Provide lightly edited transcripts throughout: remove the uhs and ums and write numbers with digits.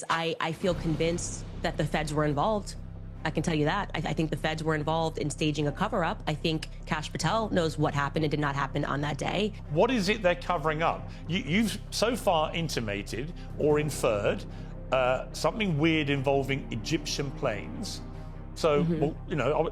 I feel convinced that the feds were involved. I can tell you that. I think the feds were involved in staging a cover-up. I think Kash Patel knows what happened and did not happen on that day. What is it they're covering up? You've so far intimated or inferred something weird involving Egyptian planes. So, well, you know,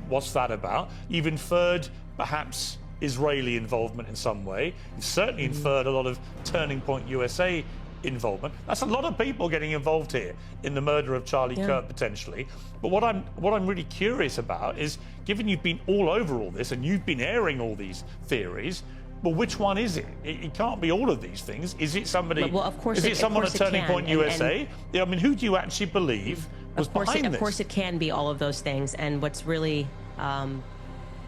what's that about? You've inferred perhaps Israeli involvement in some way. You've certainly inferred a lot of Turning Point USA involvement. That's a lot of people getting involved here in the murder of Charlie Kirk potentially. But what I'm really curious about is, given you've been all over all this and you've been airing all these theories, well, which one is it? It can't be all of these things. Is it somebody? Well, of course, is it someone at Turning Point USA? I mean, who do you actually believe was behind this? Of course, it can be all of those things. And what's really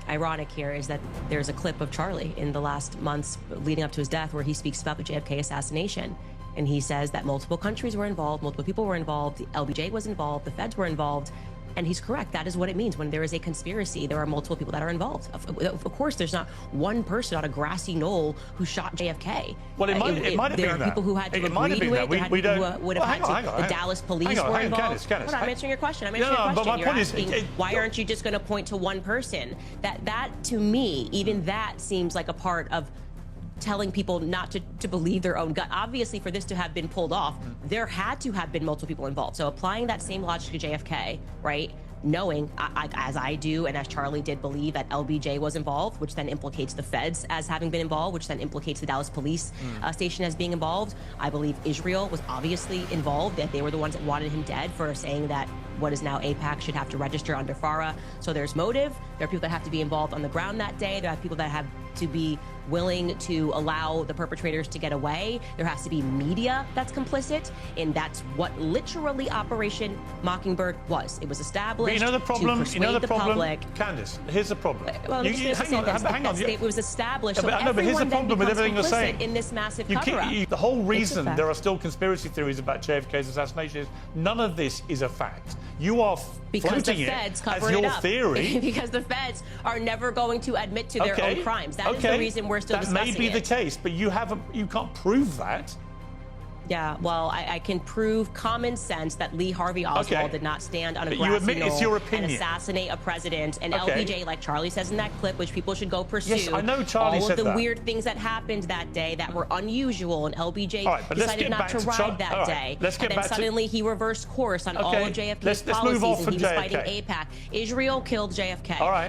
ironic here is that there's a clip of Charlie in the last months leading up to his death where he speaks about the JFK assassination. And he says that multiple countries were involved, multiple people were involved, the LBJ was involved, the feds were involved. And he's correct. That is what it means. When there is a conspiracy, there are multiple people that are involved. Of course, there's not one person on a grassy knoll who shot JFK. Well, it might have been that. There are people who had to agree to it. There had people who would have had to. The Dallas police were involved. Candace, I'm answering your question. I'm answering your question. But my point is, why aren't you just going to point to one person? That to me, even that seems like a part of telling people not to believe their own gut. Obviously, for this to have been pulled off, there had to have been multiple people involved. So applying that same logic to JFK, right? Knowing, as I do and as Charlie did believe, that LBJ was involved, which then implicates the feds as having been involved, which then implicates the Dallas police station as being involved. I believe Israel was obviously involved, that they were the ones that wanted him dead for saying that what is now AIPAC should have to register under FARA. So there's motive. There are people that have to be involved on the ground that day. There are people that have to be willing to allow the perpetrators to get away. There has to be media that's complicit, and that's what literally Operation Mockingbird was. It was established to persuade the public. Candace, here's the problem. Well, hang on. It was established. So but here's the problem with everything you're saying. In this massive cover-up. The whole reason there are still conspiracy theories about JFK's assassination is none of this is a fact. You are floating it as your theory. Because the feds are never going to admit to their own crimes. That is the reason we're still discussing it. That may be the case, but you can't prove that. Yeah, well, I can prove common sense that Lee Harvey Oswald did not stand on a grassy knoll and assassinate a president. And LBJ, like Charlie says in that clip, which people should go pursue. Yes, I know Charlie said that. All of the weird things that happened that day that were unusual, and LBJ decided not to ride that day. And then suddenly he reversed course on all of JFK's policies, and he was fighting AIPAC. Israel killed JFK.